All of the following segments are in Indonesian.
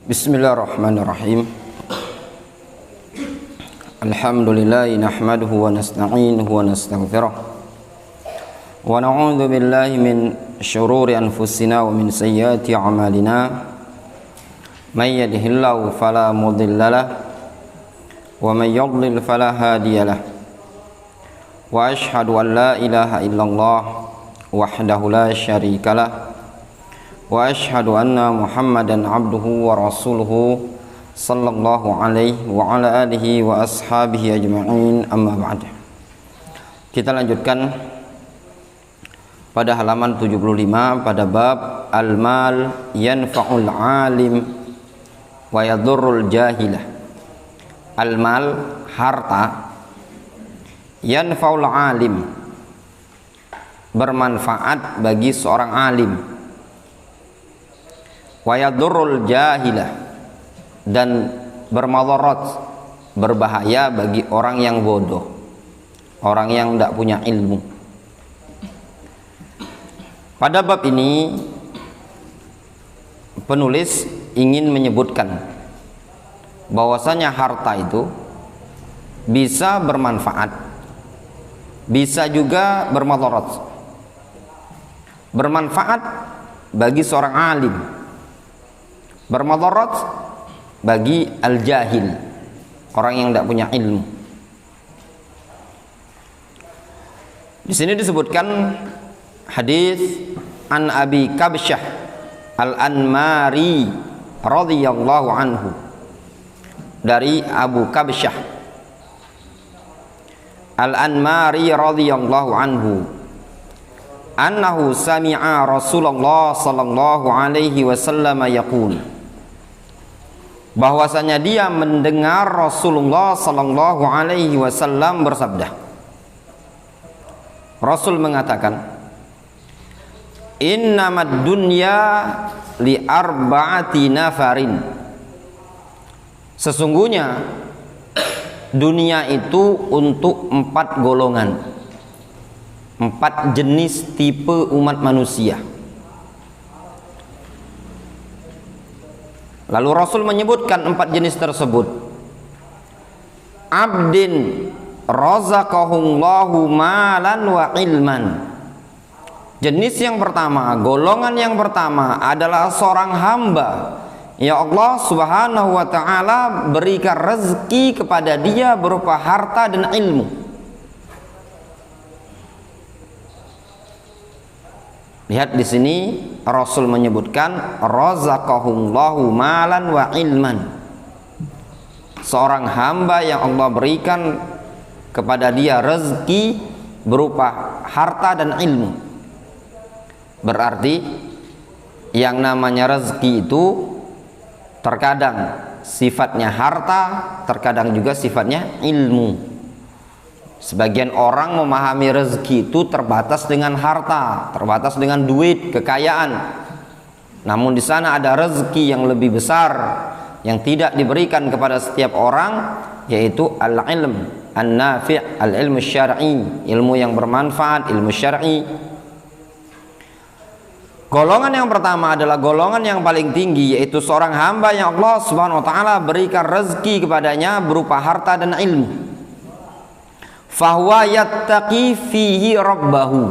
Bismillahirrahmanirrahim. Alhamdulillah nahmaduhu wa nasta'inuhu wa nastaghfiruh wa na'udzu billahi min syururi anfusina wa min sayyiati a'malina. May yahdihillahu fala mudhillalah wa may yudlil fala hadiyalah. Wa asyhadu an la ilaha illallah wahdahu la syarikalah wa asyhadu anna Muhammadan abduhu wa rasuluhu sallallahu alaihi wa ala alihi wa ashabihi ajma'in, amma ba'd. Kita lanjutkan pada halaman 75 pada bab al-mal yanfa'ul alim wa yadurrul jahilah. Al-mal, harta, yanfa'ul alim, bermanfaat bagi seorang alim, wa yadurrul jahilah, dan bermadarat, berbahaya bagi orang yang bodoh, orang yang tidak punya ilmu. Pada bab ini penulis ingin menyebutkan bahwasanya harta itu bisa bermanfaat, bisa juga bermadarat. Bermanfaat bagi seorang alim, bermadarat bagi al-jahil, orang yang tidak punya ilmu. Di sini disebutkan hadis an Abi Kabsyah al-Anmari radhiyallahu anhu, dari Abu Kabsyah al-Anmari radhiyallahu anhu, annahu sami'a Rasulullah sallallahu alaihi wasallam yaqul, bahwasanya dia mendengar Rasulullah sallallahu alaihi wasallam bersabda. Rasul mengatakan, innamad dunya li arba'ati nafarin, sesungguhnya dunia itu untuk 4 golongan, 4 jenis tipe umat manusia. Lalu Rasul menyebutkan 4 jenis tersebut. Abdin razaqahullahu malan wa ilman. Jenis yang pertama, golongan yang pertama adalah seorang hamba, ya Allah subhanahu wa ta'ala berikan rezeki kepada dia berupa harta dan ilmu. Lihat di sini Rasul menyebutkan razaqahullahu malan wa ilman, seorang hamba yang Allah berikan kepada dia rezeki berupa harta dan ilmu. Berarti yang namanya rezeki itu terkadang sifatnya harta, terkadang juga sifatnya ilmu. Sebagian orang memahami rezeki itu terbatas dengan harta, terbatas dengan duit, kekayaan. Namun di sana ada rezeki yang lebih besar yang tidak diberikan kepada setiap orang, yaitu al-ilm an-nafi', al-ilmu syar'i, ilmu yang bermanfaat, ilmu syar'i. Golongan yang pertama adalah golongan yang paling tinggi, yaitu seorang hamba yang Allah Subhanahu wa taala berikan rezeki kepadanya berupa harta dan ilmu. Fahuwa yattaqi fihi rabbahu,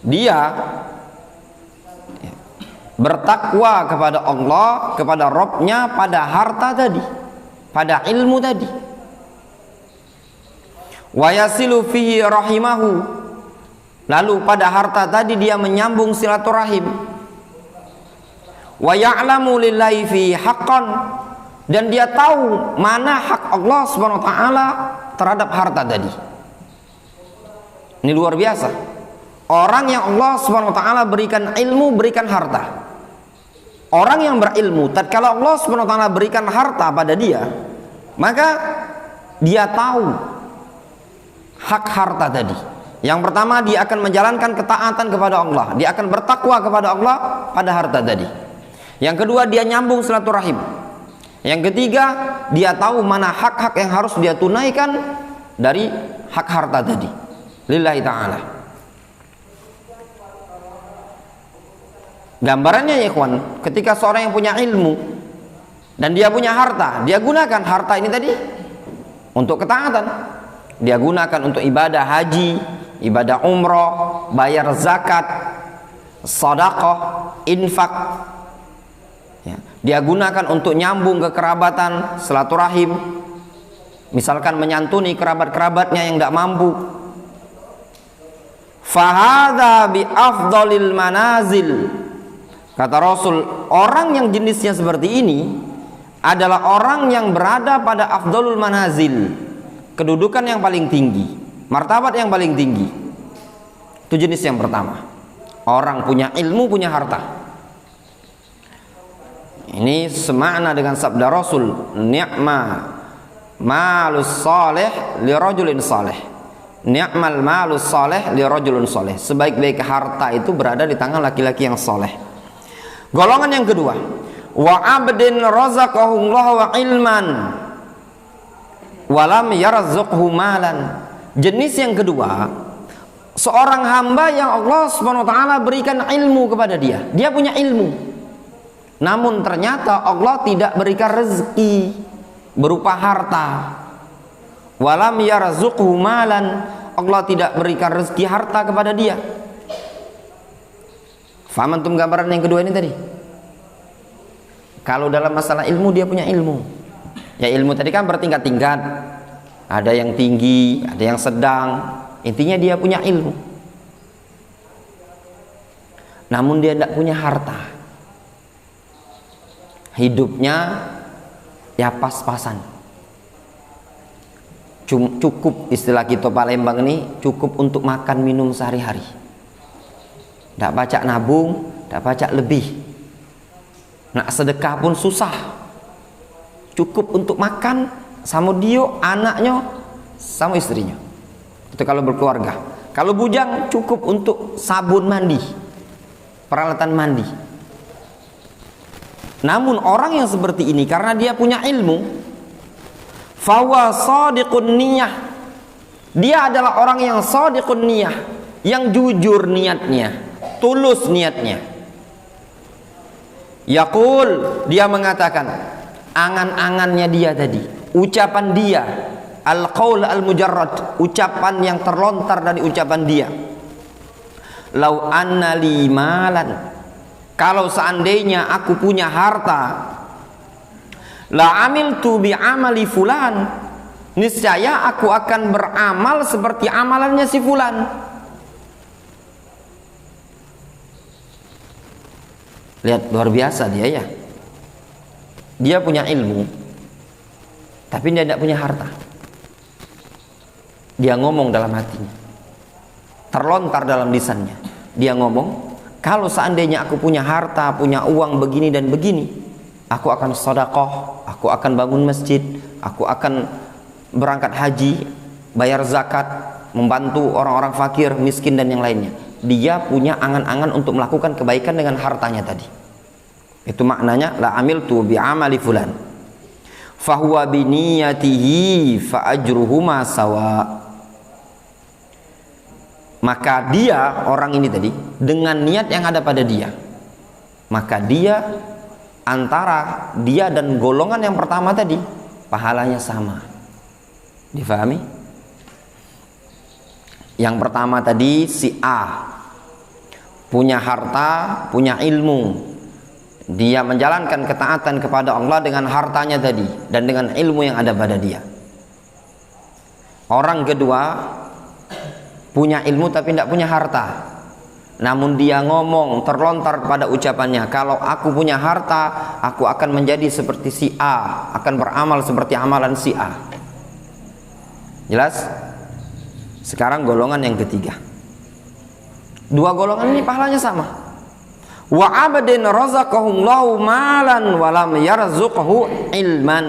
dia bertakwa kepada Allah, kepada Rabbnya pada harta tadi, pada ilmu tadi. Wa yasilu fihi rahimahu, lalu pada harta tadi dia menyambung silaturahim. Wa ya'lamu lillahi fihi haqqan, dan dia tahu mana hak Allah Subhanahu wa taala terhadap harta tadi. Ini luar biasa. Orang yang Allah Subhanahu wa taala berikan ilmu, berikan harta. Orang yang berilmu, tatkala Allah Subhanahu wa taala berikan harta pada dia, maka dia tahu hak harta tadi. Yang pertama, dia akan menjalankan ketaatan kepada Allah, dia akan bertakwa kepada Allah pada harta tadi. Yang kedua, dia nyambung silaturahim. Yang ketiga, dia tahu mana hak-hak yang harus dia tunaikan dari hak harta tadi lillahi ta'ala. Gambarannya ya ikhwan, ketika seorang yang punya ilmu dan dia punya harta, dia gunakan harta ini tadi untuk ketaatan. Dia gunakan untuk ibadah haji, ibadah umroh, bayar zakat, sedekah, infak. Ya, dia gunakan untuk nyambung kekerabatan, silaturahim. Misalkan menyantuni kerabat-kerabatnya yang tidak mampu. Fahadha bi afdalil manazil. Kata Rasul, orang yang jenisnya seperti ini adalah orang yang berada pada afdalul manazil, kedudukan yang paling tinggi, martabat yang paling tinggi. Itu jenis yang pertama. Orang punya ilmu, punya harta. Ini semakna dengan sabda Rasul, ni'ma malus salih li rajulin salih. Ni'mal malus salih li rajulin salih. Sebaik-baik harta itu berada di tangan laki-laki yang saleh. Golongan yang kedua, wa abdin razaqahullah wa ilman walam yarzuqhu malan. Jenis yang kedua, seorang hamba yang Allah Subhanahu wa taala berikan ilmu kepada dia. Dia punya ilmu, namun ternyata Allah tidak berikan rezeki berupa harta. Walam yarzuqhu malan, Allah tidak berikan rezeki harta kepada dia. Faham antum gambaran yang kedua ini tadi? Kalau dalam masalah ilmu, dia punya ilmu. Ya, ilmu tadi kan bertingkat-tingkat. Ada yang tinggi, ada yang sedang. Intinya dia punya ilmu. Namun dia tidak punya harta. Hidupnya ya pas-pasan. Cukup, istilah kita Palembang ini, cukup untuk makan minum sehari-hari. Tidak pacak nabung, tidak pacak lebih. Nak sedekah pun susah. Cukup untuk makan sama dia, anaknya, sama istrinya. Itu kalau berkeluarga. Kalau bujang cukup untuk sabun mandi, peralatan mandi. Namun orang yang seperti ini karena dia punya ilmu, fawa shadiqun niyah. Dia adalah orang yang shadiqun niyah, yang jujur niatnya, tulus niatnya. Yaqul, dia mengatakan, angan-angannya dia tadi, ucapan dia, al-qaul al-mujarrad, ucapan yang terlontar dari ucapan dia. Lau anna li malan, kalau seandainya aku punya harta, la amiltu bi amali fulan, niscaya aku akan beramal seperti amalannya si fulan. Lihat, luar biasa dia ya. Dia punya ilmu, tapi dia tidak punya harta. Dia ngomong dalam hatinya, terlontar dalam lisannya. Dia ngomong, kalau seandainya aku punya harta, punya uang begini dan begini, aku akan sedekah, aku akan bangun masjid, aku akan berangkat haji, bayar zakat, membantu orang-orang fakir, miskin dan yang lainnya. Dia punya angan-angan untuk melakukan kebaikan dengan hartanya tadi. Itu maknanya la amiltu bi amali fulan fahuwa bi niyatihi fa ajruhuma sawa. Maka dia, orang ini tadi, dengan niat yang ada pada dia, maka dia, antara dia dan golongan yang pertama tadi, pahalanya sama. Difahami? Yang pertama tadi si A punya harta, punya ilmu, dia menjalankan ketaatan kepada Allah dengan hartanya tadi dan dengan ilmu yang ada pada dia. Orang kedua punya ilmu tapi tidak punya harta, namun dia ngomong terlontar pada ucapannya, kalau aku punya harta, aku akan menjadi seperti si A, akan beramal seperti amalan si A. Jelas? Sekarang golongan yang ketiga. Dua golongan ini pahalanya sama. Wa abdin razaqahullahu malan wa lam yarzuqhu ilman.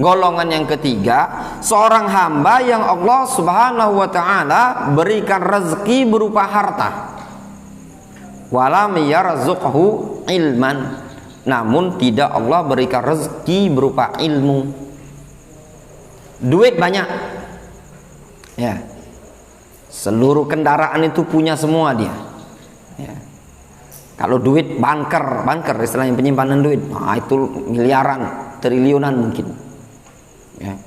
Golongan yang ketiga, seorang hamba yang Allah Subhanahu wa taala berikan rezeki berupa harta. Wa lam yarzuqhu ilman. Namun tidak Allah berikan rezeki berupa ilmu. Duit banyak. Ya. Seluruh kendaraan itu punya semua dia ya. Kalau duit banker istilahnya, penyimpanan duit, nah itu miliaran, triliunan mungkin, ya.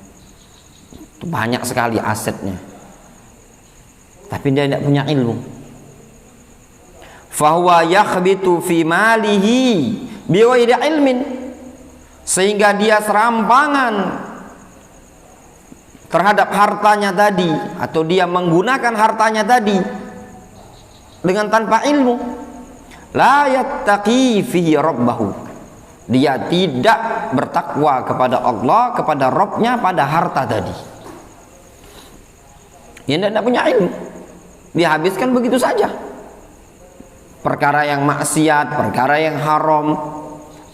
Itu banyak sekali asetnya, tapi dia tidak punya ilmu. Fahuwa yakhbitu fi malihi biwaydi ilmin, sehingga dia serampangan terhadap hartanya tadi, atau dia menggunakan hartanya tadi dengan tanpa ilmu. La yattaqi fihi rabbahu, dia tidak bertakwa kepada Allah, kepada Rabbnya pada harta tadi. Dia tidak punya ilmu, dia habiskan begitu saja. Perkara yang maksiat, perkara yang haram,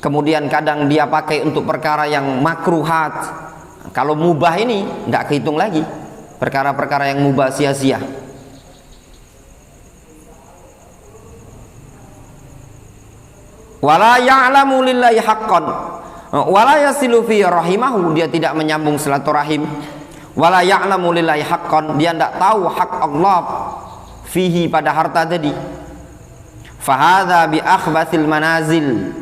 kemudian kadang dia pakai untuk perkara yang makruhat. Kalau mubah ini tidak kehitung lagi, perkara-perkara yang mubah sia-sia. Wala ya'lamu lillahi haqqan wala yasilu fi rahimahu, dia tidak menyambung silaturahim. Wala ya'lamu lillahi haqqan, dia tidak tahu hak Allah fihi pada harta tadi. Fahadha bi akhbathil manazil,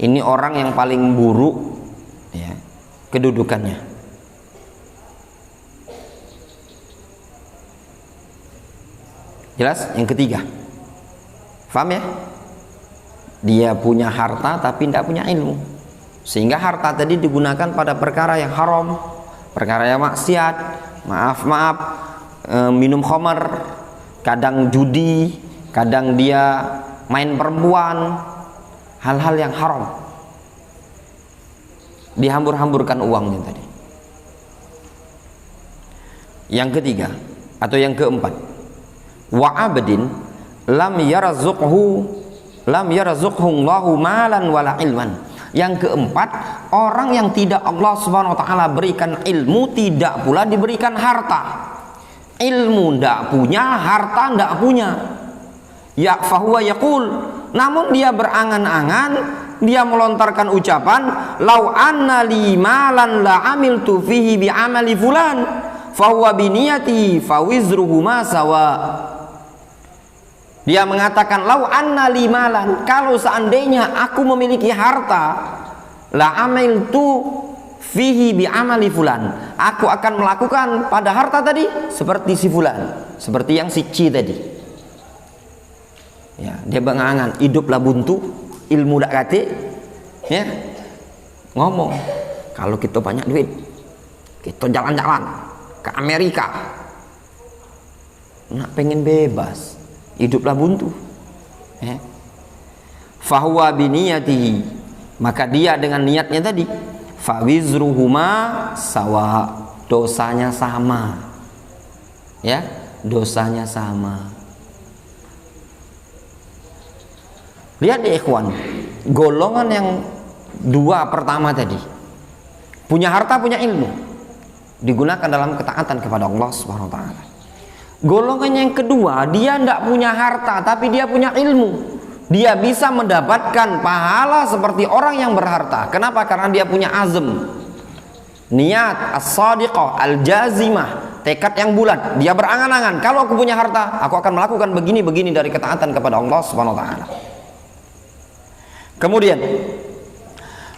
ini orang yang paling buruk, ya, kedudukannya. Jelas? Yang ketiga, paham ya? Dia punya harta tapi tidak punya ilmu, sehingga harta tadi digunakan pada perkara yang haram, perkara yang maksiat, minum khamar, kadang judi, kadang dia main perempuan, hal-hal yang haram, dihambur-hamburkan uangnya tadi. Yang ketiga atau yang keempat, wa abdin lam yarzuqhu Allahu malan wala ilman. Yang keempat, orang yang tidak Allah Subhanahu wa taala berikan ilmu, tidak pula diberikan harta. Ilmu ndak punya, harta ndak punya. Ya fahuwa yaqul, namun dia berangan-angan, dia melontarkan ucapan, lau anna li malan la amiltu fihi bi amali fulan fahuwa bi niyati fawizruhuma sawa. Dia mengatakan, lau anna li malan, kalau seandainya aku memiliki harta, la amiltu fihi bi amali fulan, aku akan melakukan pada harta tadi seperti si fulan, seperti yang si C tadi. Ya, dia bengangan, hiduplah buntu, ilmu dak kate, ya. Ngomong, kalau kita banyak duit, kita jalan-jalan ke Amerika. Nak pengen bebas, hiduplah buntu, ya. Fahuwa biniyatihi, maka dia dengan niatnya tadi, fawizruhuma sawa, dosanya sama, ya, dosanya sama. Lihat ya ikhwan, golongan yang dua pertama tadi, punya harta, punya ilmu, digunakan dalam ketaatan kepada Allah Subhanahu wa taala. Golongan yang kedua, dia tidak punya harta tapi dia punya ilmu, dia bisa mendapatkan pahala seperti orang yang berharta. Kenapa? Karena dia punya azm, niat as-sadiqah al-jazimah, tekad yang bulat. Dia berangan-angan, kalau aku punya harta, aku akan melakukan begini-begini dari ketaatan kepada Allah Subhanahu wa taala. Kemudian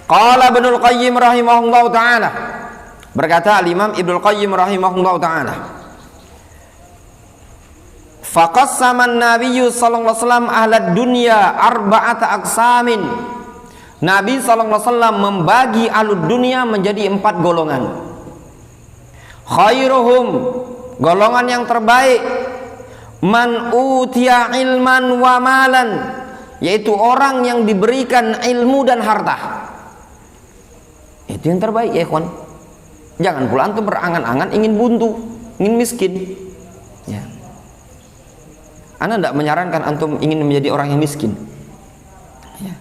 qala Ibnul Qayyim rahimahullah ta'ala, berkata Imam Ibnul Qayyim rahimahullah ta'ala, faqassama an-nabiyyu sallallahu alaihi wasallam ahlad dunya arba'ata aqsamin. Nabi sallallahu alaihi wasallam membagi ahlud dunia menjadi 4 golongan. Khairuhum, golongan yang terbaik, man utiya ilman wa malan, yaitu orang yang diberikan ilmu dan harta. Itu yang terbaik ya ikhwan. Jangan pula antum berangan-angan ingin buntu, ingin miskin, ya. Ana tidak menyarankan antum ingin menjadi orang yang miskin, ya.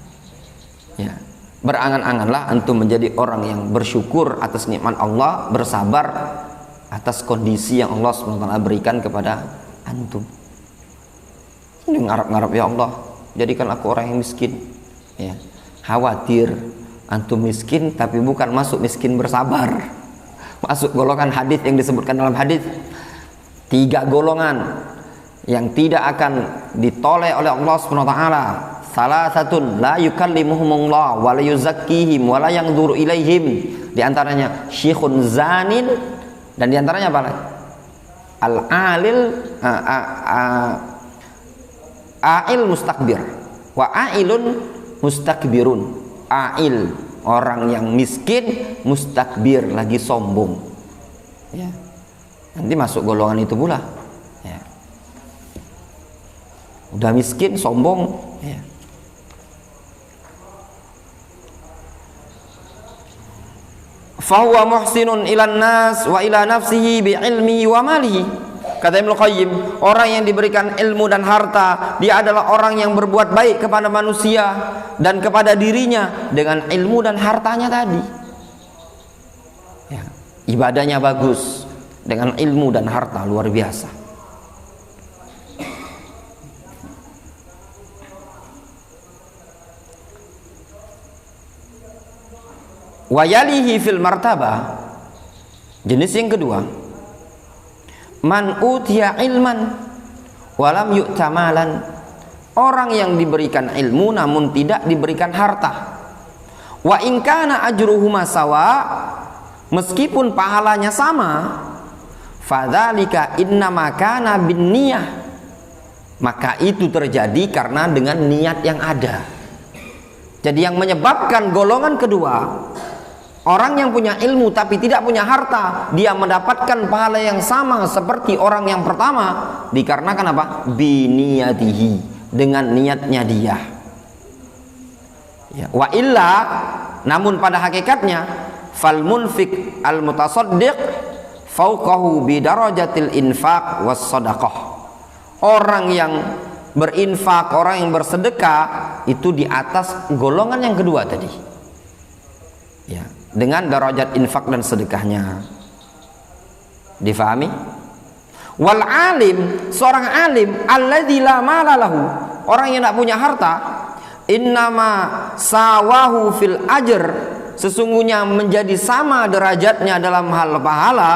Ya. Berangan-anganlah antum menjadi orang yang bersyukur atas nikmat Allah, bersabar atas kondisi yang Allah SWT berikan kepada antum. Ini ngarap-ngarap, ya Allah, jadikan aku orang yang miskin, ya. Khawatir antum miskin tapi bukan masuk miskin bersabar, masuk golongan hadis yang disebutkan dalam hadis 3 golongan yang tidak akan ditoleh oleh Allah Subhanahu wa taala. Salasatun la yukallimuhumullah wa la yuzakkihim wa la yanzuru ilaihim. Di antaranya syekhun zanin, dan di antaranya apa lagi? Al-alil ail mustakbir wa ailun mustakbirun. Ail orang yang miskin, mustakbir lagi sombong. Ya. Nanti masuk golongan itu pula. Ya. Udah miskin, sombong. Ya. Fahuwa muhsinun ilan nas wa ila nafsihi bi ilmihi wa malihi. Kata Ibnu Qayyim, orang yang diberikan ilmu dan harta, dia adalah orang yang berbuat baik kepada manusia dan kepada dirinya dengan ilmu dan hartanya tadi. Ya, ibadahnya bagus dengan ilmu dan harta luar biasa. Wa yalihi fil martabah, jenis yang kedua, man utiya ilman walam yu'tamalan, orang yang diberikan ilmu namun tidak diberikan harta. Wa in kana ajruhuma sawa, meskipun pahalanya sama, fadzalika innama kana bin niyah, maka itu terjadi karena dengan niat yang ada. Jadi yang menyebabkan golongan kedua, orang yang punya ilmu tapi tidak punya harta, dia mendapatkan pahala yang sama seperti orang yang pertama, dikarenakan apa? Biniyatihi, dengan niatnya dia. Ya. Wa illa, namun pada hakikatnya, fal munfik al mutasaddiq fauqahu bi darajatil infaq was sadaqah. Orang yang berinfak, orang yang bersedekah itu di atas golongan yang kedua tadi. Ya, dengan derajat infak dan sedekahnya. Difahami? Wal alim, seorang alim alladzi la mala lahu, orang yang tidak punya harta, innama sawahu fil ajr, sesungguhnya menjadi sama derajatnya dalam hal pahala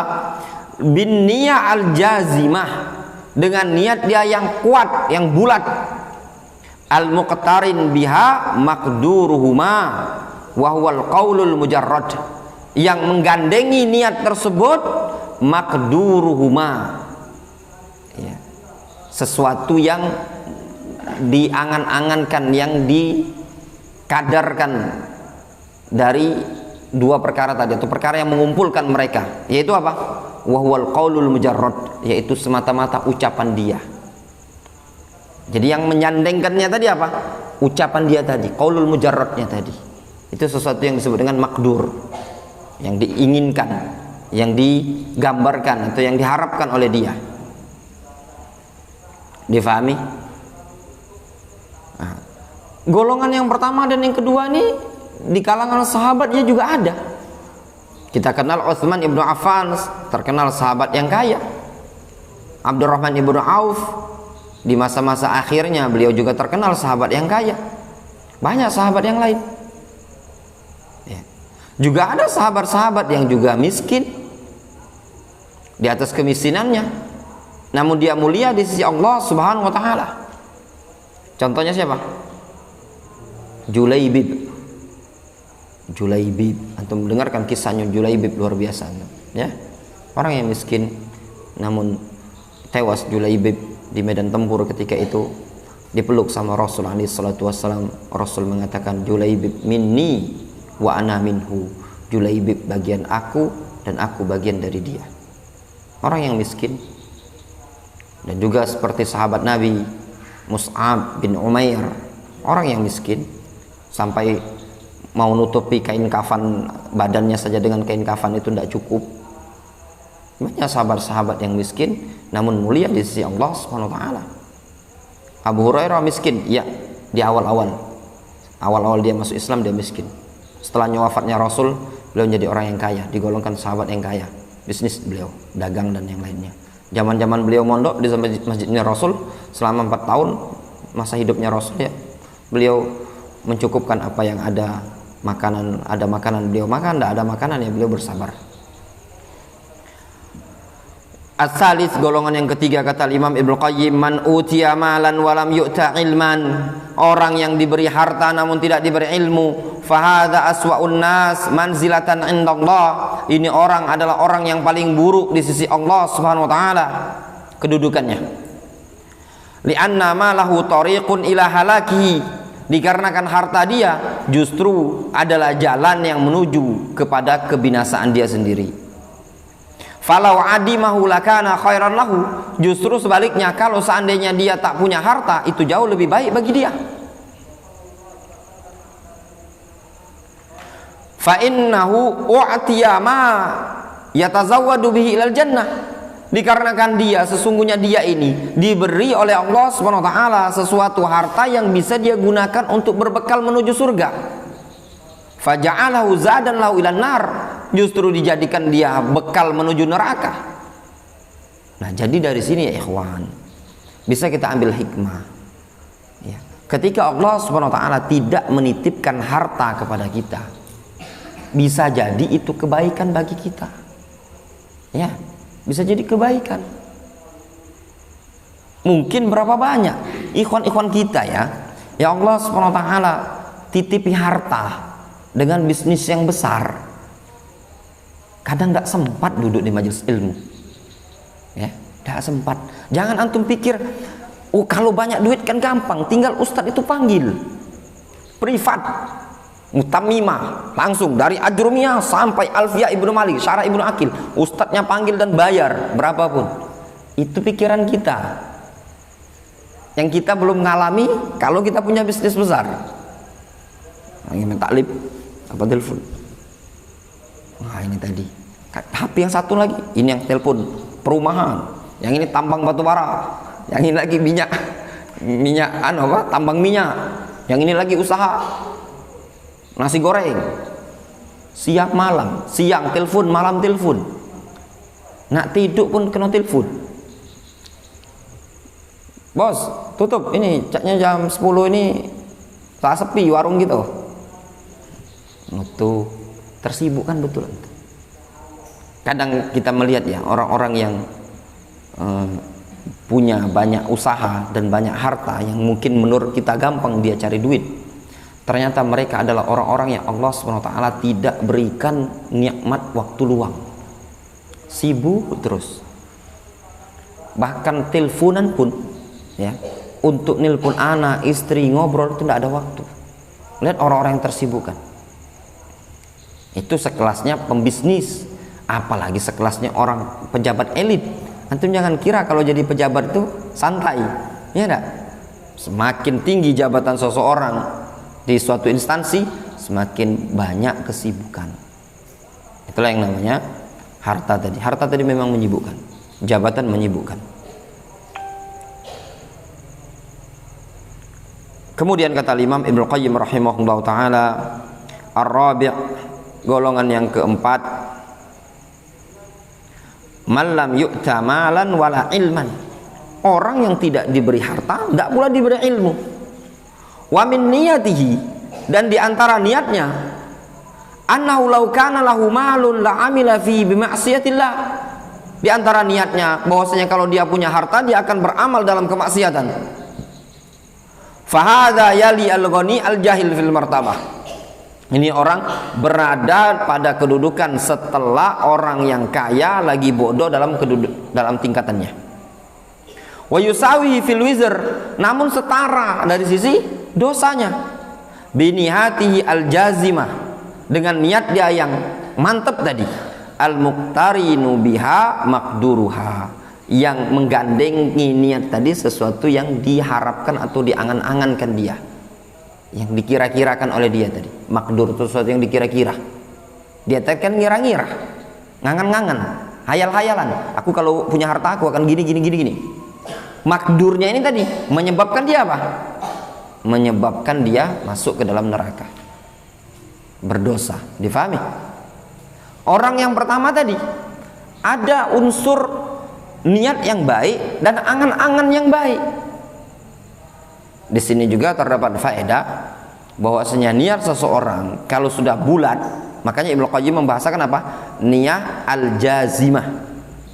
bin niyah al jazimah, dengan niat dia yang kuat, yang bulat, al muqtarin biha maqduruhuma wa huwal qaulul mujarrad, yang menggandengi niat tersebut maqduruhuma, ya, sesuatu yang diangan-angankan, yang dikadarkan dari dua perkara tadi, atau perkara yang mengumpulkan mereka, yaitu apa? Wa huwal qaulul mujarrad, yaitu semata-mata ucapan dia. Jadi yang menyandengkannya tadi apa? Ucapan dia tadi, qaulul mujarradnya tadi. Itu sesuatu yang disebut dengan makdur, yang diinginkan, yang digambarkan atau yang diharapkan oleh dia. Difahami? Nah, golongan yang pertama dan yang kedua ini di kalangan sahabatnya juga ada. Kita kenal Utsman ibnu Affan, terkenal sahabat yang kaya. Abdurrahman ibnu Auf, di masa-masa akhirnya beliau juga terkenal sahabat yang kaya. Banyak sahabat yang lain. Juga ada sahabat-sahabat yang juga miskin, di atas kemiskinannya, namun dia mulia di sisi Allah Subhanahu wa taala. Contohnya siapa? Julaibib. Antum mendengarkan kisahnya Julaibib, luar biasa, ya. Orang yang miskin namun tewas Julaibib di medan tempur ketika itu, dipeluk sama Rasul alaihi salatu wassalam. Rasul mengatakan, Julaibib minni wa ana minhu, Julaibib bagian aku dan aku bagian dari dia. Orang yang miskin. Dan juga seperti sahabat Nabi Mus'ab bin Umair, orang yang miskin, sampai mau nutupi kain kafan badannya saja dengan kain kafan itu tidak cukup. Banyak sahabat-sahabat yang miskin namun mulia di sisi Allah Subhanahu wa taala. Abu Hurairah miskin, ya, di awal-awal dia masuk Islam dia miskin. Setelahnya wafatnya Rasul, beliau menjadi orang yang kaya, digolongkan sahabat yang kaya. Bisnis beliau, dagang dan yang lainnya. Zaman-zaman beliau mondok di masjidnya Rasul selama 4 tahun masa hidupnya Rasul, ya, beliau mencukupkan apa yang ada. Ada makanan beliau makan, tidak ada makanan ya beliau bersabar. As-salis, golongan yang ketiga, kata Imam Ibnu Qayyim, man utiya malan walam yu'ta ilman, orang yang diberi harta namun tidak diberi ilmu, fahadha aswa'un nas manzilatan indallah, ini orang adalah orang yang paling buruk di sisi Allah Subhanahu wa taala kedudukannya. Li'anna malahu tariqun ila halakihi, dikarenakan harta dia justru adalah jalan yang menuju kepada kebinasaan dia sendiri. Falau adimahu lakana khairan lahu, justru sebaliknya, kalau seandainya dia tak punya harta, itu jauh lebih baik bagi dia. Fa innahu u'tiya ma yatazawwadu bihi ilal jannah, dikarenakan dia, sesungguhnya dia ini diberi oleh Allah Subhanahu wa taala sesuatu harta yang bisa dia gunakan untuk berbekal menuju surga. Faja'alahu zadan lahu ilan nar, justru dijadikan dia bekal menuju neraka. Nah, jadi dari sini ya ikhwan, bisa kita ambil hikmah ya. Ketika Allah Subhanahu wa taala tidak menitipkan harta kepada kita, bisa jadi itu kebaikan bagi kita. Ya, bisa jadi kebaikan. Mungkin berapa banyak ikhwan-ikhwan kita ya Allah Subhanahu wa taala titipi harta dengan bisnis yang besar, kadang tidak sempat duduk di majelis ilmu ya, tidak sempat. Jangan antum pikir oh kalau banyak duit kan gampang, tinggal ustadz itu panggil privat mutamimah langsung dari Ajrumiyah sampai Alfiyah Ibnu Malik, Syarah Ibnu Akil, ustadznya panggil dan bayar berapapun. Itu pikiran kita yang kita belum ngalami kalau kita punya bisnis besar. Ini taklif apa telepon, nah ini tadi HP yang satu lagi, ini yang telepon perumahan, yang ini tambang batu bara, yang ini lagi minyak tambang minyak, yang ini lagi usaha nasi goreng, siang malam, siang telepon, malam telepon, nak tidur pun kena telepon. Bos tutup ini, catnya jam 10 ini tak sepi warung gitu. Itu tersibuk kan, betul. Kadang kita melihat ya orang-orang yang punya banyak usaha dan banyak harta yang mungkin menurut kita gampang dia cari duit, ternyata mereka adalah orang-orang yang Allah SWT tidak berikan nikmat waktu luang, sibuk terus. Bahkan teleponan pun ya, untuk nelpon anak, istri, ngobrol itu tidak ada waktu. Lihat orang-orang yang tersibukkan. Itu sekelasnya pembisnis, apalagi sekelasnya orang pejabat elit. Antum jangan kira kalau jadi pejabat itu santai, ya enggak? Semakin tinggi jabatan seseorang di suatu instansi, semakin banyak kesibukan. Itulah yang namanya harta tadi. Harta tadi memang menyibukkan, jabatan menyibukkan. Kemudian kata Imam Ibnu Qayyim rahimahullah taala, ar-rabi', golongan yang keempat, man lam yu'ta malan wala ilman, orang yang tidak diberi harta, tidak pula diberi ilmu. Wa min niyatihi, dan diantara niatnya, annahu law kana lahu malun la amila fi bima'siyatillah, diantara niatnya bahwasanya kalau dia punya harta dia akan beramal dalam kemaksiatan. Fahadha yali al-ghani al-jahil fil martabah, ini orang berada pada kedudukan setelah orang yang kaya lagi bodoh dalam tingkatannya. Wa yusawi fil wizr, namun setara dari sisi dosanya. Binihatihi al-jazimah, dengan niat dia yang mantap tadi. Al-muqtarinu biha maqduruha, yang menggandengi niat tadi sesuatu yang diharapkan atau diangan-angankan dia, yang dikira-kirakan oleh dia tadi. Makdur itu sesuatu yang dikira-kira. Dia kan ngira-ngira, ngangan-ngangan, hayal-hayalan. Aku kalau punya harta aku akan gini. Makdurnya ini tadi menyebabkan dia apa? Menyebabkan dia masuk ke dalam neraka, berdosa. Difahami? Orang yang pertama tadi ada unsur niat yang baik dan angan-angan yang baik. Di sini juga terdapat faedah bahwasanya niat seseorang kalau sudah bulat, makanya Ibnu Qayyim membahasakan apa? Niyah al-jazimah.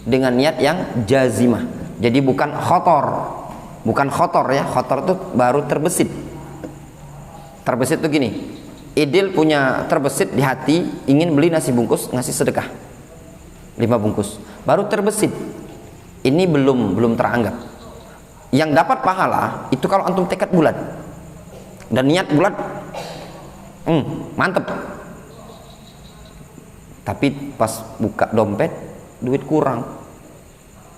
dengan niat yang jazimah. Jadi bukan khotor ya. Khotor itu baru terbesit. Terbesit itu gini, Idil punya terbesit di hati, ingin beli nasi bungkus, ngasih sedekah 5 bungkus, baru terbesit. Ini belum teranggap. Yang dapat pahala itu kalau antum tekad bulat dan niat bulat, mantep. Tapi pas buka dompet, duit kurang,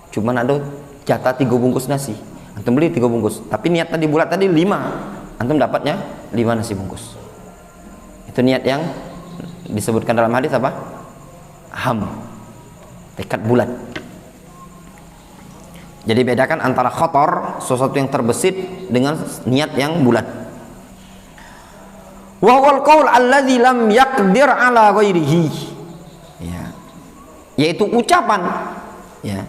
cuman ada jatah 3 bungkus nasi, antum beli 3 bungkus, tapi niat tadi bulat tadi 5, antum dapatnya 5 nasi bungkus. Itu niat yang disebutkan dalam hadis apa? Ham, tekad bulat. Jadi bedakan antara khotor, sesuatu yang terbesit, dengan niat yang bulat. Wa huwal qaul alladzi lam yaqdir ala ghairihi, ya, yaitu ucapan, ya,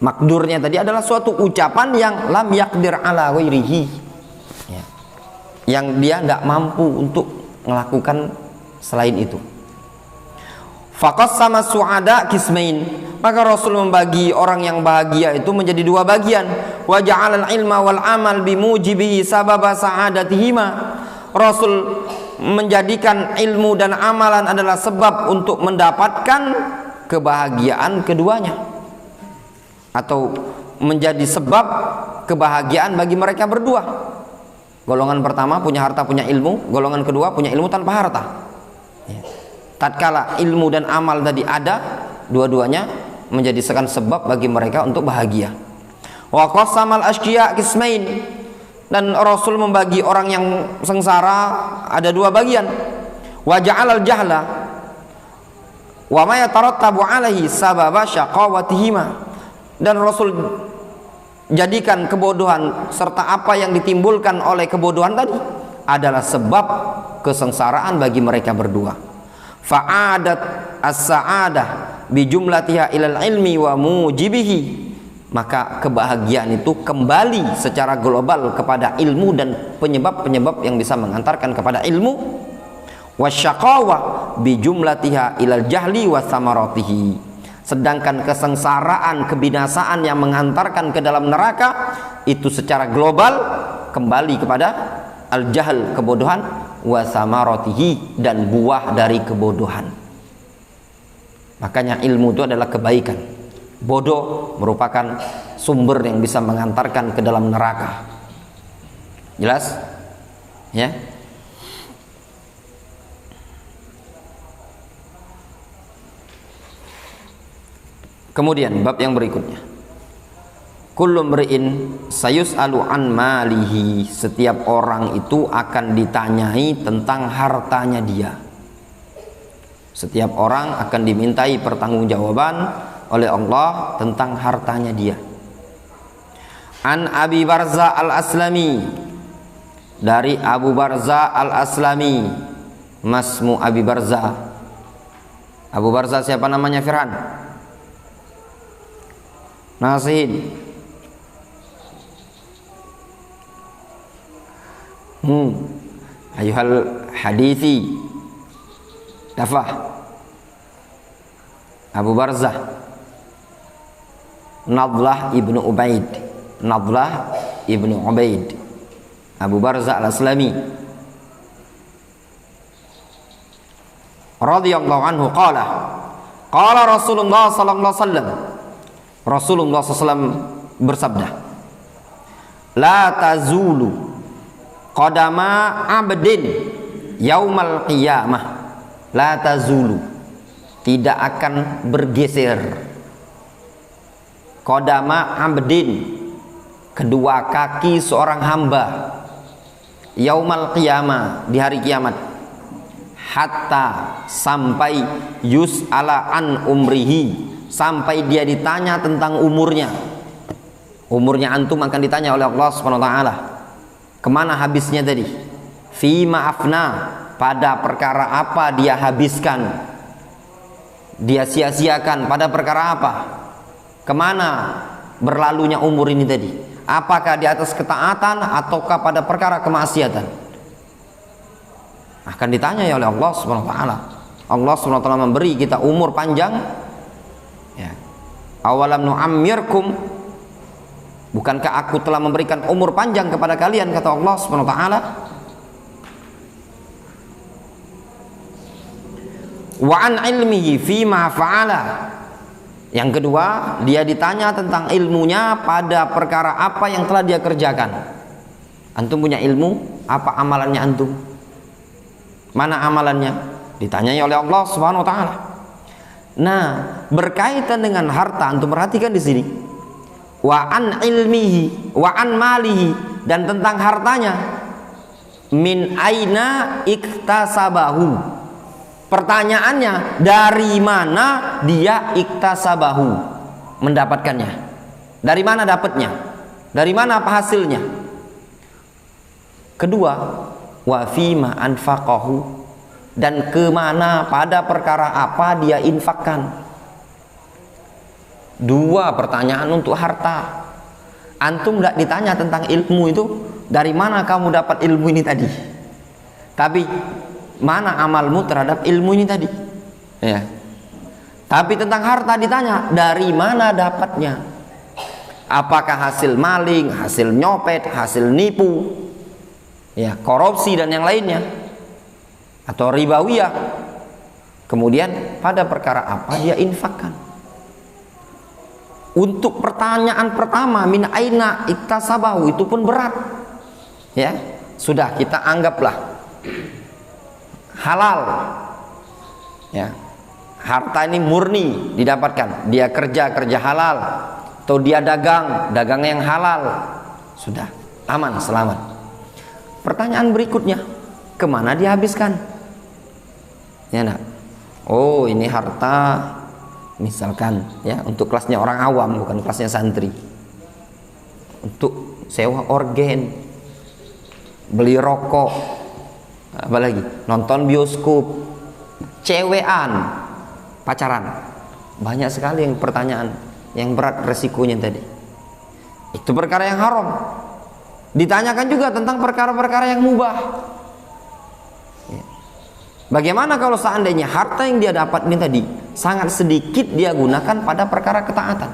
makdurnya tadi adalah suatu ucapan yang lam yaqdir ala ghairihi, ya, yang dia tidak mampu untuk melakukan selain itu. Faqas sama suada kismain, maka Rasul membagi orang yang bahagia itu menjadi 2 bagian. Wa ja'alal ilma wal amal bimujibi sababa sa'adatihima. Rasul menjadikan ilmu dan amalan adalah sebab untuk mendapatkan kebahagiaan keduanya, atau menjadi sebab kebahagiaan bagi mereka berdua. Golongan pertama punya harta, punya ilmu. Golongan kedua punya ilmu tanpa harta. Tatkala ilmu dan amal tadi ada, dua-duanya menjadikan sebab bagi mereka untuk bahagia. Wa qasamal asqiya qismain, dan Rasul membagi orang yang sengsara ada 2 bagian. Wa ja'alal jahla wa ma yatarattabu alaihi sababa syaqawatihima, dan Rasul jadikan kebodohan serta apa yang ditimbulkan oleh kebodohan tadi adalah sebab kesengsaraan bagi mereka berdua. Fa'adat as-sa'adah bijumlatiha ilal ilmi wa mujibihi, maka kebahagiaan itu kembali secara global kepada ilmu dan penyebab-penyebab yang bisa mengantarkan kepada ilmu. Wasyaqawa bijumlatiha ilal jahli wa samaratihi, sedangkan kesengsaraan, kebinasaan yang mengantarkan ke dalam neraka itu secara global kembali kepada al-jahl, kebodohan, wa samaratihi, dan buah dari kebodohan. Makanya ilmu itu adalah kebaikan. Bodoh merupakan sumber yang bisa mengantarkan ke dalam neraka. Jelas? Ya. Kemudian bab yang berikutnya, kullu mri'in sayus'alu an malihi, setiap orang itu akan ditanyai tentang hartanya dia. Setiap orang akan dimintai pertanggungjawaban oleh Allah tentang hartanya dia. An Abi Barza al-Aslami, dari Abu Barza al-Aslami. Masmu Abi Barza. Abu Barza siapa namanya, Firhan? Nasihin. Ayuhal hadithi dafah. Abu Barzah Nadlah ibnu Ubaid. Nadlah ibnu Ubaid, Abu Barzah al-Aslami radhiyallahu anhu qala qala Rasulullah sallallahu alaihi wasallam, Rasulullah SAW bersabda, la tazulu qadama abdin yaumal qiyamah, la tazulu, tidak akan bergeser, qadama abdin, kedua kaki seorang hamba, yaumal qiyamah, di hari kiamat, hatta, sampai yus'ala an umrihi, sampai dia ditanya tentang umurnya. Umurnya antum akan ditanya oleh Allah Subhanahu wa taala. Kemana habisnya tadi? Fima afna, pada perkara apa dia habiskan? Dia sia-siakan pada perkara apa? Kemana berlalunya umur ini tadi? Apakah di atas ketaatan ataukah pada perkara kemaksiatan? Akan ditanya oleh Allah Subhanahu wa taala. Allah Subhanahu wa taala memberi kita umur panjang, ya, Awalam nu'ammirkum, bukankah aku telah memberikan umur panjang kepada kalian, kata Allah Subhanahu wa taala. Wa an ilmihi fima fa'ala. Yang kedua, dia ditanya tentang ilmunya pada perkara apa yang telah dia kerjakan. Antum punya ilmu, apa amalannya antum? Mana amalannya? Ditanyai oleh Allah Subhanahu wa taala. Nah, berkaitan dengan harta, antum perhatikan di sini. Wa an ilmihi wa an malihi, dan tentang hartanya. Min aina iktasabahu. Pertanyaannya, dari mana dia iktasabahu, mendapatkannya? Dari mana dapatnya? Dari mana apa hasilnya? Kedua, wa fima anfaqahu, dan kemana, pada perkara apa dia infakkan. Dua pertanyaan untuk harta. Antum tidak ditanya tentang ilmu itu, dari mana kamu dapat ilmu ini tadi, tapi mana amalmu terhadap ilmu ini tadi, ya. Tapi tentang harta ditanya, dari mana dapatnya? Apakah hasil maling, hasil nyopet, hasil nipu, ya, korupsi dan yang lainnya, atau ribawiyah? Kemudian pada perkara apa dia infakkan? Untuk pertanyaan pertama, min aina iktasabahu, itu pun berat, ya. Sudah kita anggaplah halal, ya, harta ini murni didapatkan, dia kerja halal, atau dia dagang yang halal, sudah aman, selamat. Pertanyaan berikutnya, kemana dihabiskan? Ya nak, oh ini harta misalkan, ya, untuk kelasnya orang awam, bukan kelasnya santri, untuk sewa organ, beli rokok, apalagi nonton bioskop, cewean, pacaran. Banyak sekali yang pertanyaan yang berat resikonya tadi. Itu perkara yang haram. Ditanyakan juga tentang perkara-perkara yang mubah. Bagaimana kalau seandainya harta yang dia dapat ini tadi sangat sedikit dia gunakan pada perkara ketaatan?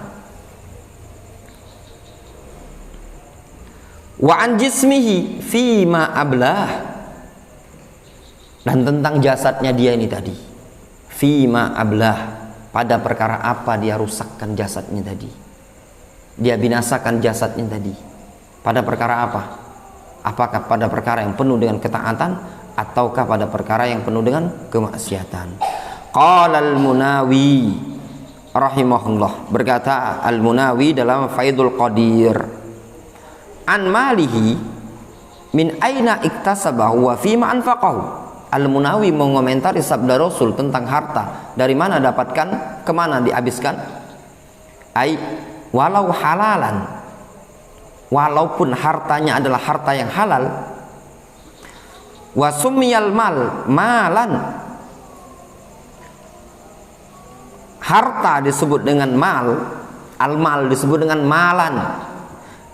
Wa an jismihi fima ablah, dan tentang jasadnya dia ini tadi, fima ablah, pada perkara apa dia rusakkan jasadnya tadi, dia binasakan jasadnya tadi, pada perkara apa? Apakah pada perkara yang penuh dengan ketaatan, ataukah pada perkara yang penuh dengan kemaksiatan? Qala al-Munawi rahimahullah, berkata al-Munawi dalam Faidul Qadir, an malihi min aina iktasabahu wa fima anfaqahu. Al-Munawi mengomentari sabda Rasul tentang harta, dari mana dapatkan, kemana dihabiskan. Ai walau halalan, walaupun hartanya adalah harta yang halal. Wa sumiyal mal malan, harta disebut dengan mal, al-mal disebut dengan malan,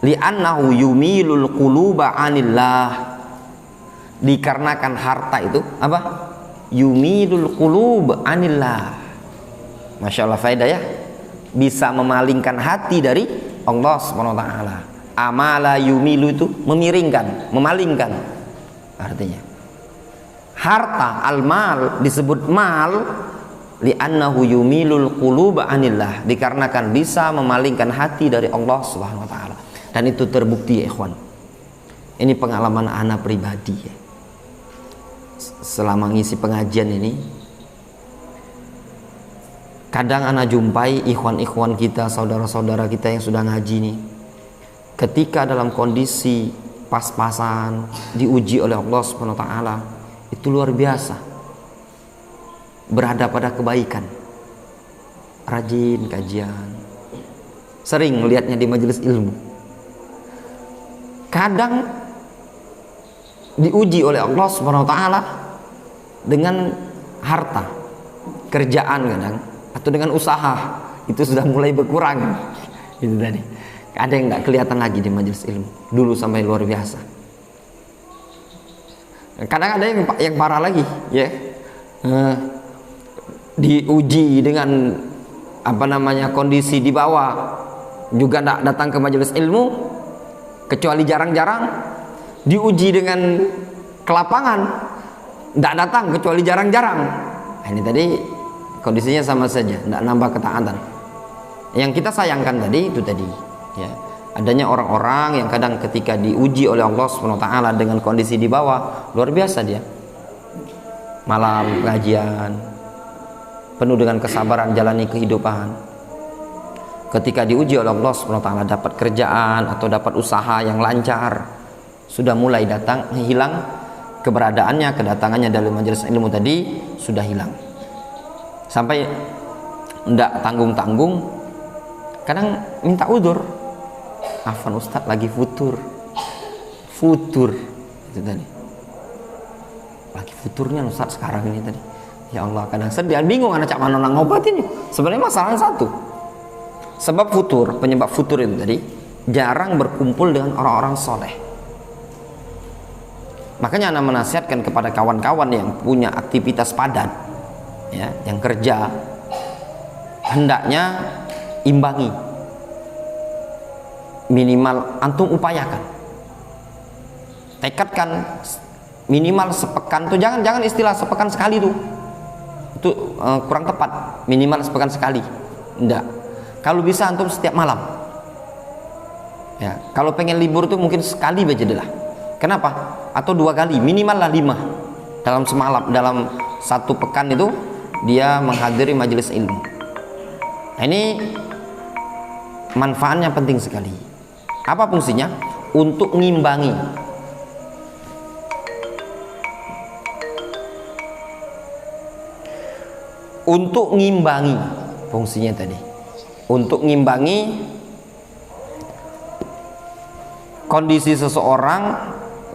li'annahu yumilul quluba anillah, dikarenakan harta itu apa? Yumilul qulub anillah. Masya Allah, faedah ya, bisa memalingkan hati dari Allah Subhanahu wa taala. Amala yumilu itu memiringkan, memalingkan artinya. Harta al-mal disebut mal li'annahu yumilul qulub anillah, dikarenakan bisa memalingkan hati dari Allah Subhanahu wa taala. Dan itu terbukti ya ikhwan. Ini pengalaman ana pribadi ya. Selama ngisi pengajian ini, kadang ana jumpai ikhwan-ikhwan kita, saudara-saudara kita yang sudah ngaji nih, ketika dalam kondisi pas-pasan diuji oleh Allah Subhanahu wa taala, itu luar biasa, berada pada kebaikan, rajin kajian, sering melihatnya di majelis ilmu. Kadang diuji oleh Allah Subhanahu wa taala dengan harta, kerjaan kadang, atau dengan usaha, itu sudah mulai berkurang. Itu tadi. Ada yang nggak kelihatan lagi di majelis ilmu. Dulu sampai luar biasa. Kadang ada yang parah lagi, ya. Diuji dengan kondisi di bawah juga tidak datang ke majelis ilmu, kecuali jarang-jarang. Diuji dengan kelapangan, tidak datang kecuali jarang-jarang. Nah, ini tadi kondisinya sama saja, tidak nambah ketaatan. Yang kita sayangkan tadi itu tadi, ya, adanya orang-orang yang kadang ketika diuji oleh Allah SWT dengan kondisi di bawah, luar biasa dia. Malam pengajian, penuh dengan kesabaran jalani kehidupan. Ketika diuji oleh Allah SWT dapat kerjaan atau dapat usaha yang lancar, sudah mulai datang hilang keberadaannya, kedatangannya dalam majelis ilmu tadi sudah hilang. Sampai tidak tanggung-tanggung, kadang minta udzur. Afwan Ustadz lagi futur itu tadi. Lagi futurnya Ustadz sekarang ini tadi. Ya Allah, kadang sedih, bingung anak cak mana ngobatin. Sebenarnya masalahnya satu. Sebab penyebab futur itu tadi jarang berkumpul dengan orang-orang soleh. Makanya anak menasihatkan kepada kawan-kawan yang punya aktivitas padat, ya, yang kerja, hendaknya imbangi. Minimal antum upayakan, tekadkan minimal sepekan tuh, jangan istilah sepekan sekali tuh, itu kurang tepat. Minimal sepekan sekali, enggak. Kalau bisa antum setiap malam, ya. Kalau pengen libur tuh mungkin sekali aja deh lah. Kenapa? Atau 2 kali, minimal lah 5 dalam semalam, dalam 1 pekan itu dia menghadiri majelis ilmu. Nah, ini manfaatnya penting sekali. Apa fungsinya? Untuk ngimbangi. Untuk ngimbangi fungsinya tadi. Untuk ngimbangi kondisi seseorang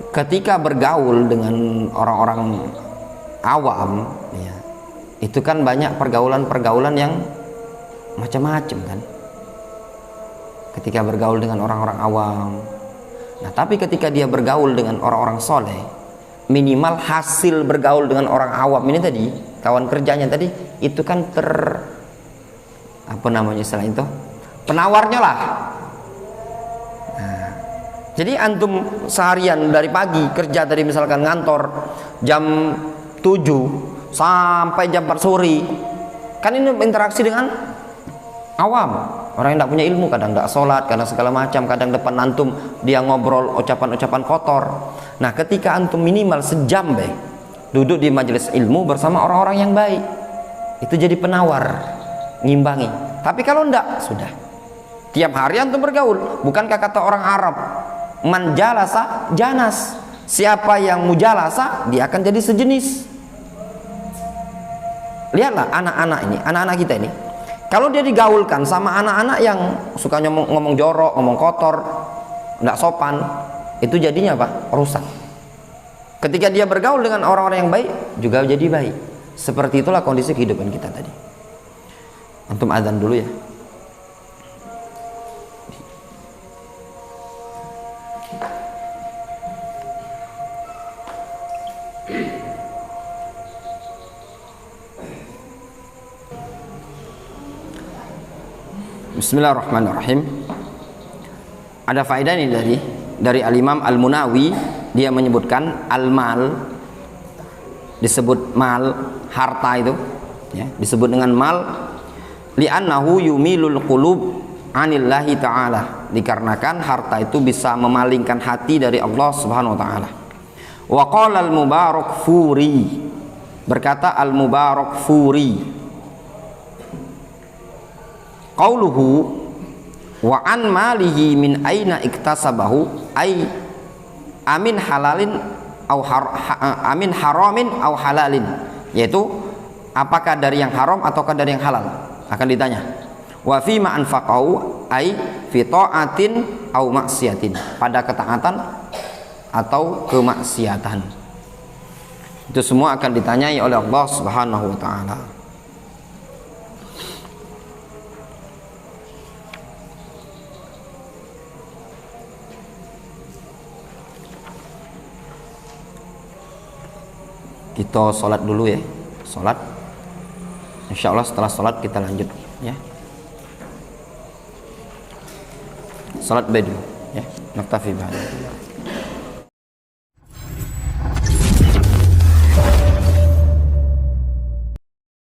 ketika bergaul dengan orang-orang awam, ya. Itu kan banyak pergaulan-pergaulan yang macam-macam kan. Ketika bergaul dengan orang-orang awam. Nah, tapi ketika dia bergaul dengan orang-orang soleh, minimal hasil bergaul dengan orang awam ini tadi, kawan kerjanya tadi, itu kan istilah itu? Penawarnya lah. Nah, jadi antum seharian dari pagi kerja tadi, misalkan ngantor jam 7 sampai jam 4 sore, kan ini interaksi dengan awam, orang yang tidak punya ilmu, kadang tidak sholat, kadang segala macam, kadang depan antum dia ngobrol ucapan-ucapan kotor. Nah, ketika antum minimal sejam duduk di majelis ilmu bersama orang-orang yang baik, itu jadi penawar, ngimbangi. Tapi kalau enggak, sudah tiap hari antum bergaul. Bukankah kata orang Arab, man jalasa janas, siapa yang mujalasa dia akan jadi sejenis. Lihatlah anak-anak ini, anak-anak kita ini, kalau dia digaulkan sama anak-anak yang suka ngomong jorok, ngomong kotor, tidak sopan, itu jadinya apa? Rusak. Ketika dia bergaul dengan orang-orang yang baik, juga jadi baik. Seperti itulah kondisi kehidupan kita tadi. Antum azan dulu ya. Bismillahirrahmanirrahim. Ada faedah ini dari Al-Imam Al-Munawi, dia menyebutkan al-mal, disebut mal, harta itu, ya, disebut dengan mal, li'annahu yumilul qulub anillahi ta'ala, dikarenakan harta itu bisa memalingkan hati dari Allah Subhanahu wa taala. Wa qala al-Mubarakfuri, berkata al-Mubarakfuri, qauluhu wa an malihi min aina iktasabahu ay amin halalin au amin haramin au halalin, yaitu apakah dari yang haram ataukah dari yang halal, akan ditanya. Wa fi ma anfaqahu ay fi ta'atin au maksiatin, pada ketaatan atau kemaksiatan. Itu semua akan ditanyai oleh Allah Subhanahu wa taala. Kita sholat dulu ya, sholat. Insya Allah setelah sholat kita lanjut ya. salat badu ya. Naktafi bihadza.